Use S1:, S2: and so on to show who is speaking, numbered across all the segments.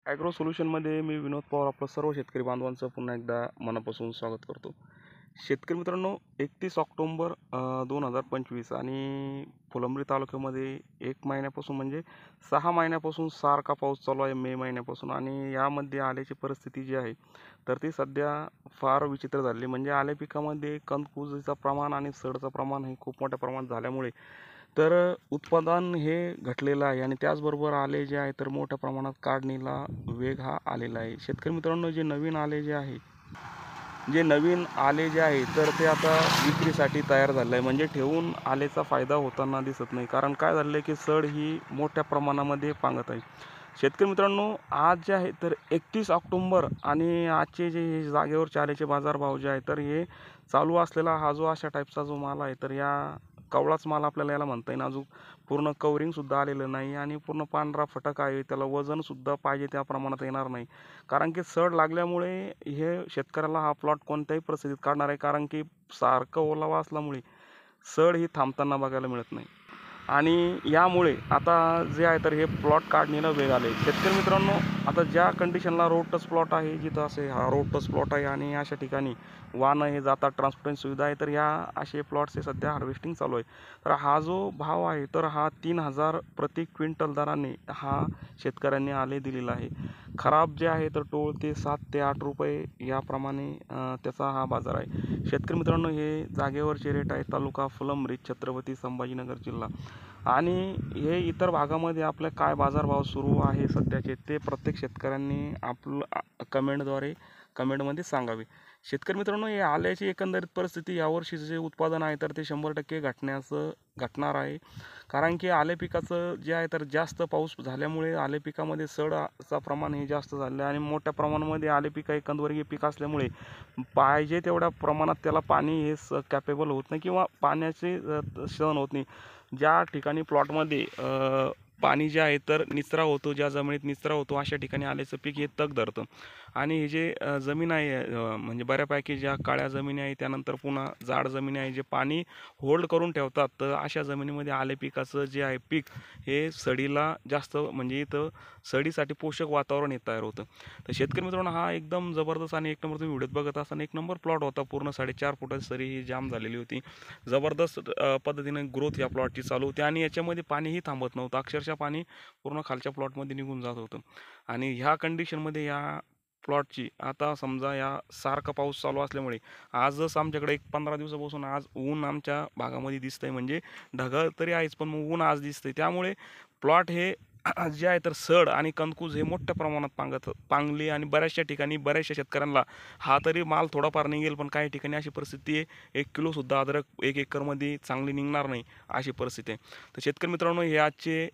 S1: Agro सोल्युशनमध्ये मी विनोद पवार आपलं सर्व शेतकरी बांधवांचं पुन्हा एकदा मनापासून स्वागत करतो. शेतकरी मित्रांनो, 31 ऑक्टोबर 2025 आणि फुलंब्री तालुक्यामध्ये 1 महिन्यापासून म्हणजे 6 महिन्यापासून सारखा पाऊस चालू आहे मे महिन्यापासून. आणि यामध्ये आल्याची परिस्थिती जी आहे तर ती सध्या फार विचित्र झालेली. म्हणजे आल्या पिकामध्ये कंदकुजीचं प्रमाण आणि सडचं प्रमाण हे खूप मोठ्या प्रमाणात झाल्यामुळे तर उत्पादन हे घटलेलं आहे आणि त्याचबरोबर आले जे आहे तर मोठ्या प्रमाणात काढणीला वेग हा आलेला आहे. शेतकरी मित्रांनो, जे नवीन आले जे आहे तर ते आता विक्रीसाठी तयार झालं आहे. म्हणजे ठेवून आलेचा फायदा होताना दिसत नाही. कारण काय झालं आहे की सड ही मोठ्या प्रमाणामध्ये पांगत आहे. शेतकरी मित्रांनो, आज जे आहे तर 31 ऑक्टोबर आणि आजचे जे जागेवरचे आल्याचे बाजारभाव जे आहे तर हे चालू असलेला हा जो अशा टाईपचा जो माल आहे तर या कवळाच माल आपल्याला याला म्हणता येईल. अजून पूर्ण कवरिंगसुद्धा आलेलं नाही आणि पूर्ण पांढरा फटक आहे. त्याला वजनसुद्धा पाहिजे त्या प्रमाणात येणार नाही. कारण की सड लागल्यामुळे हे शेतकऱ्याला हा प्लॉट कोणत्याही परिस्थितीत काढणार आहे. कारण की सारखं ओलावा असल्यामुळे सड ही थांबताना बघायला मिळत नाही. आणि यामुळे आता जे आहे तर हे प्लॉट काढणीला वेग आले. शेतकरी मित्रांनो, आता ज्या कंडिशनला रोड टच प्लॉट आहे, जिथं असे हा रोड टच प्लॉट आहे आणि अशा ठिकाणी वाहनं हे जातात, ट्रान्सपोर्टेशन सुविधा आहे, तर ह्या असे प्लॉट्स हे सध्या हार्वेस्टिंग चालू आहे. तर हा जो भाव आहे तर हा 3,000 प्रति क्विंटल दराने हा शेतकऱ्यांनी आले दिलेला आहे. खराब जे आहे तर टोळ ते 7 ते 8 रुपये याप्रमाणे त्याचा हा बाजार आहे. शेतकरी मित्रांनो, हे जागेवरचे रेट आहे. तालुका फुलंब्री, छत्रपती संभाजीनगर जिल्हा. आणि हे इतर भागामध्ये आपल्या काय बाजारभाव सुरू आहे सध्याचे ते प्रत्येक शेतकऱ्यांनी आपलं कमेंटमध्ये सांगावे. शेतकरी मित्रांनो, हे आल्याची एकंदरीत परिस्थिती यावर्षी जे उत्पादन आहे तर ते 100% घटणार आहे. कारण की आले पिकाचं जे आहे तर जास्त पाऊस झाल्यामुळे आले पिकामध्ये सडाचं प्रमाण हे जास्त झालं आहे आणि मोठ्या प्रमाणामध्ये आले पीक हे कंदवर्गीय पीक असल्यामुळे पाहिजे तेवढ्या प्रमाणात त्याला पाणी हे कॅपेबल होत नाही किंवा पाण्याचे सहन होत नाही. ज्या ठिकाणी प्लॉटमध्ये पाणी जे आहे तर निचरा होतो, ज्या जमिनीत निचरा होतो अशा ठिकाणी आल्याचं पीक हे तग धरतं. आणि हे जे जमीन आहे म्हणजे बऱ्यापैकी ज्या काळ्या जमिनी आहे, त्यानंतर पुन्हा जाड जमिनी आहे, जे पाणी होल्ड करून ठेवतात, तर अशा जमिनीमध्ये आले पिकाचं जे आहे पीक हे सडीला जास्त म्हणजे इथं सडीसाठी पोषक वातावरण हे तयार होतं. तर शेतकरी मित्रांनो, हा एकदम जबरदस्त आणि एक नंबर तुम्ही व्हिडिओत बघत असताना एक नंबर प्लॉट होता. पूर्ण 4.5 फुटाची सरी ही जाम झालेली होती. जबरदस्त पद्धतीने ग्रोथ या प्लॉटची चालू होती आणि याच्यामध्ये पाणीही थांबत नव्हतं. अक्षरशः पाणी पूर्ण खालच्या प्लॉटमध्ये निघून जात होतं. आणि ह्या कंडिशनमध्ये या प्लॉटची आता समजा या सारखा पाऊस चालू असल्यामुळे आजच आमच्याकडे एक 15 दिवसापासून आज ऊन आमच्या भागामध्ये दिसतंय. म्हणजे ढगाळ तरी आहेच, पण मग ऊन आज दिसतंय. त्यामुळे प्लॉट हे जे आहे तर सड आणि कंदकूज हे मोठ्या प्रमाणात पांगली आणि बऱ्याचशा ठिकाणी बऱ्याचशा शेतकऱ्यांना हा तरी माल थोडाफार निघेल, पण काही ठिकाणी अशी परिस्थिती आहे 1 किलोसुद्धा अद्रक 1 एकरमध्ये चांगली निघणार नाही अशी परिस्थिती आहे. तर शेतकरी मित्रांनो, हे आजचे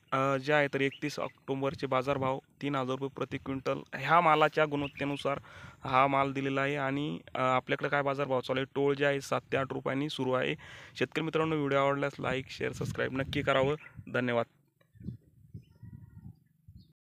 S1: जे आहे तर 31 ऑक्टोबरचे बाजारभाव 3,000 रुपये प्रति क्विंटल ह्या मालाच्या गुणवत्तेनुसार हा माल दिलेला आहे. आणि आपल्याकडे काय बाजारभाव चालू आहे, टोळ जे आहे 7 ते 8 रुपयांनी सुरू आहे. शेतकरी मित्रांनो, व्हिडिओ आवडल्यास लाईक शेअर सबस्क्राईब नक्की करावं. धन्यवाद.